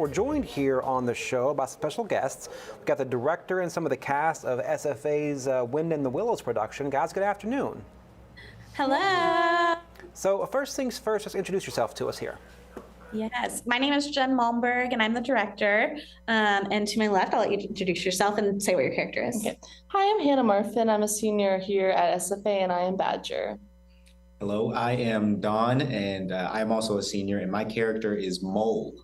We're joined here on the show by special guests. We've got the director and some of the cast of SFA's Wind in the Willows production. Guys, good afternoon. Hello. So first things first, just introduce yourself to us here. Yes, my name is Jen Malmberg and I'm the director. And to my left, I'll let you introduce yourself and say what your character is. Okay. Hi, I'm Hannah Marfin. I'm a senior here at SFA and I am Badger. Hello, I am Don and I'm also a senior and my character is Mole.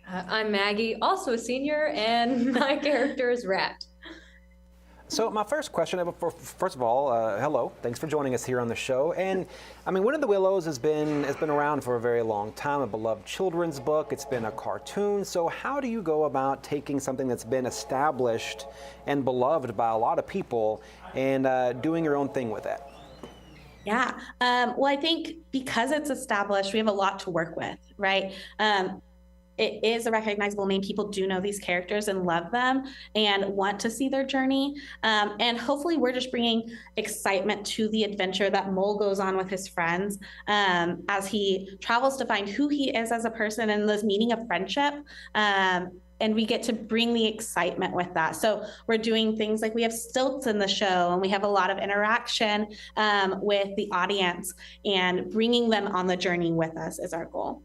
I'm Maggie, also a senior, and my character is Rat. So my first question, first of all, hello, thanks for joining us here on the show. And I mean, Wind in the Willows has been around for a very long time, a beloved children's book. It's been a cartoon. So how do you go about taking something that's been established and beloved by a lot of people and doing your own thing with it? Yeah, well, I think because it's established, we have a lot to work with, right? It is a recognizable name. People do know these characters and love them and want to see their journey. And hopefully we're just bringing excitement to the adventure that Mole goes on with his friends as he travels to find who he is as a person and this meaning of friendship. And we get to bring the excitement with that. So we're doing things like we have stilts in the show and we have a lot of interaction with the audience, and bringing them on the journey with us is our goal.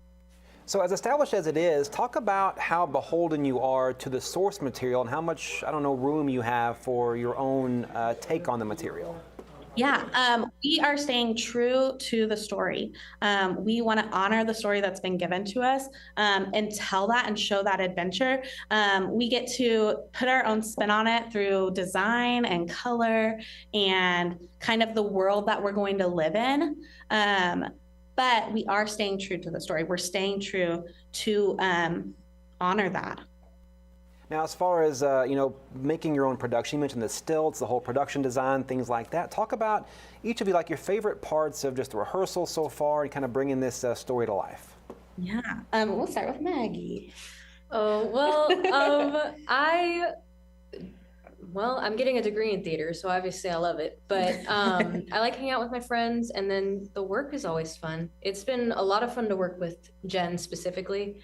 So as established as it is, talk about how beholden you are to the source material and how much, I don't know, room you have for your own take on the material. Yeah, we are staying true to the story. We want to honor the story that's been given to us and tell that and show that adventure. We get to put our own spin on it through design and color and kind of the world that we're going to live in. But we are staying true to the story. We're staying true to honor that. Now, as far as making your own production, you mentioned the stilts, the whole production design, things like that. Talk about each of you, like your favorite parts of just the rehearsal so far, and kind of bringing this story to life. Yeah, we'll start with Maggie. Oh, well, I'm getting a degree in theater, so obviously I love it. But I like hanging out with my friends, and then the work is always fun. It's been a lot of fun to work with Jen specifically.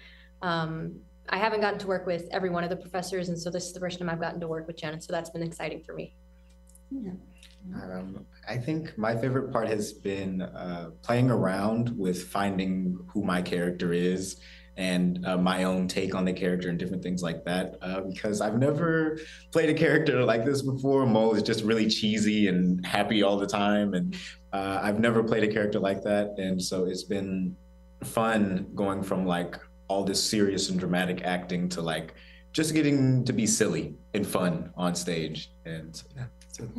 I haven't gotten to work with every one of the professors, and so this is the first time I've gotten to work with Jen, so that's been exciting for me. Yeah. I think my favorite part has been playing around with finding who my character is and my own take on the character and different things like that, because I've never played a character like this before. Mole is just really cheesy and happy all the time, and I've never played a character like that, and so it's been fun going from like all this serious and dramatic acting to like just getting to be silly and fun on stage. And so, yeah. So.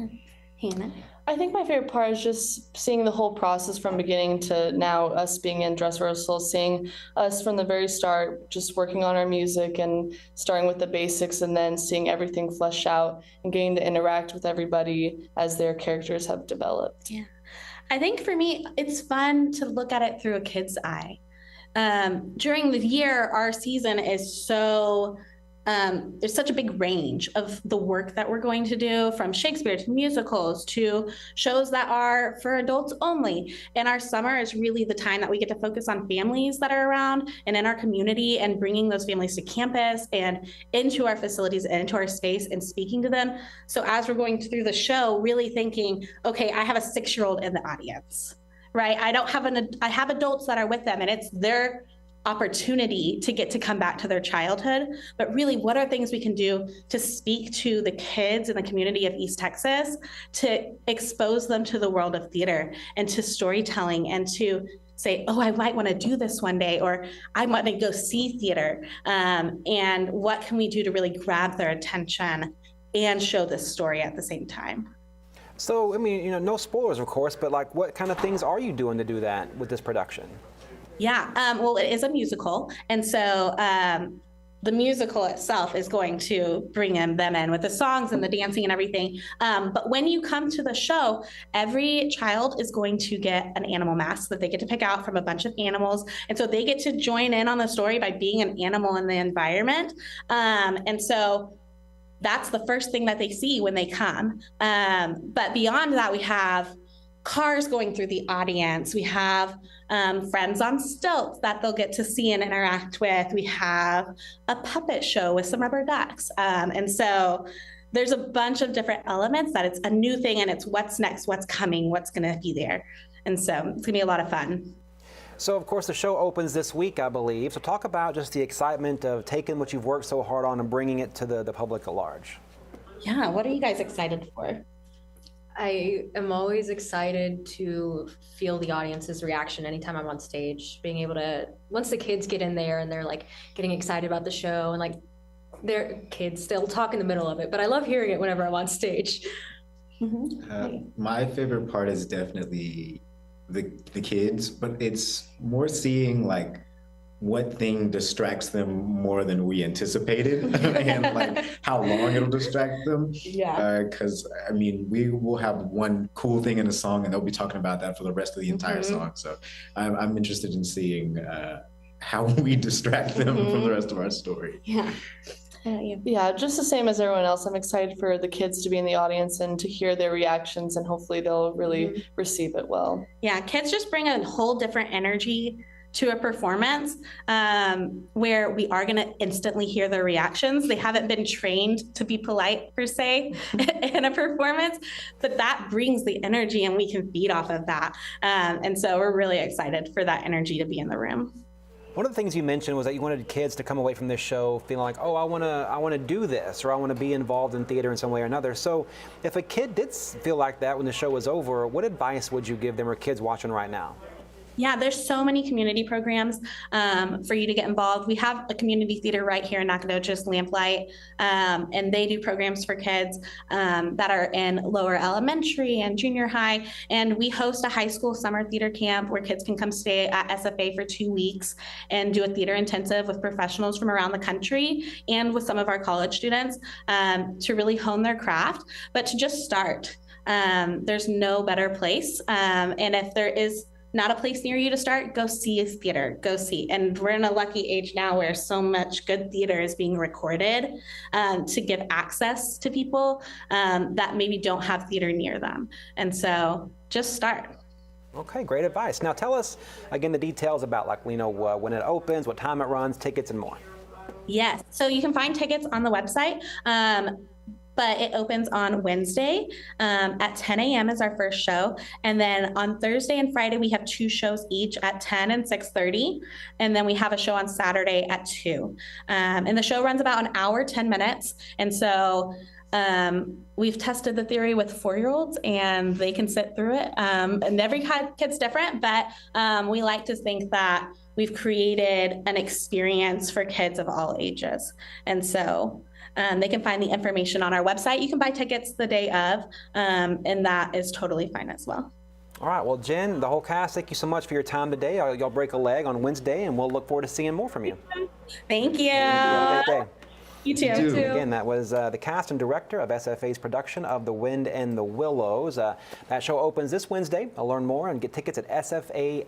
Hannah? I think my favorite part is just seeing the whole process from beginning to now, us being in dress rehearsal, seeing us from the very start, just working on our music and starting with the basics and then seeing everything flesh out and getting to interact with everybody as their characters have developed. Yeah, I think for me, it's fun to look at it through a kid's eye. During the year, our season is so, there's such a big range of the work that we're going to do, from Shakespeare to musicals to shows that are for adults only. And our summer is really the time that we get to focus on families that are around and in our community, and bringing those families to campus and into our facilities and into our space and speaking to them. So as we're going through the show, really thinking, okay, I have a 6-year-old in the audience. Right? I have adults that are with them, and it's their opportunity to get to come back to their childhood. But really, what are things we can do to speak to the kids in the community of East Texas, to expose them to the world of theater and to storytelling, and to say, oh, I might want to do this one day, or I want to go see theater. And what can we do to really grab their attention and show this story at the same time? So, I mean, no spoilers, of course, but like, what kind of things are you doing to do that with this production? Yeah, well, it is a musical. And so the musical itself is going to bring them in with the songs and the dancing and everything. But when you come to the show, every child is going to get an animal mask that they get to pick out from a bunch of animals. And so they get to join in on the story by being an animal in the environment. And so that's the first thing that they see when they come. But beyond that, we have cars going through the audience. We have friends on stilts that they'll get to see and interact with. We have a puppet show with some rubber ducks. And so there's a bunch of different elements that it's a new thing, and it's what's next, what's coming, what's going to be there. And so it's going to be a lot of fun. So, of course, the show opens this week, I believe. So talk about just the excitement of taking what you've worked so hard on and bringing it to the public at large. Yeah, what are you guys excited for? I am always excited to feel the audience's reaction anytime I'm on stage. Being able to, once the kids get in there and they're like getting excited about the show, and like they're kids, they'll talk in the middle of it, but I love hearing it whenever I'm on stage. My favorite part is definitely the kids, but it's more seeing like what thing distracts them more than we anticipated and like how long it'll distract them. Yeah. Because I mean, we will have one cool thing in a song and they'll be talking about that for the rest of the entire song. So I'm interested in seeing how we distract them from the rest of our story. Yeah. Yeah, just the same as everyone else. I'm excited for the kids to be in the audience and to hear their reactions, and hopefully they'll really receive it well. Yeah, kids just bring a whole different energy to a performance where we are going to instantly hear their reactions. They haven't been trained to be polite, per se, in a performance, but that brings the energy and we can feed off of that. And so we're really excited for that energy to be in the room. One of the things you mentioned was that you wanted kids to come away from this show feeling like, oh, I want to do this, or I want to be involved in theater in some way or another. So if a kid did feel like that when the show was over, what advice would you give them, or kids watching right now? Yeah, there's so many community programs for you to get involved. We have a community theater right here in Nacogdoches, Lamplight, and they do programs for kids that are in lower elementary and junior high. And we host a high school summer theater camp where kids can come stay at SFA for 2 weeks and do a theater intensive with professionals from around the country and with some of our college students to really hone their craft, but to just start. There's no better place. And if there is not a place near you to start, go see a theater, go see. And we're in a lucky age now where so much good theater is being recorded to give access to people that maybe don't have theater near them. And so just start. Okay, great advice. Now tell us again the details about when it opens, what time it runs, tickets, and more. Yes, so you can find tickets on the website. But it opens on Wednesday at 10 a.m. is our first show. And then on Thursday and Friday, we have 2 shows each at 10 and 6:30. And then we have a show on Saturday at 2. And the show runs about an hour, 10 minutes. And so we've tested the theory with 4-year-olds and they can sit through it. And every kid's different, but we like to think that we've created an experience for kids of all ages. And so they can find the information on our website. You can buy tickets the day of, and that is totally fine as well. All right, well, Jen, the whole cast, thank you so much for your time today. Y'all break a leg on Wednesday, and we'll look forward to seeing more from you. Thank you. Have a great day. You too. Again, that was the cast and director of SFA's production of The Wind and the Willows. That show opens this Wednesday. I'll learn more and get tickets at sfasu.edu.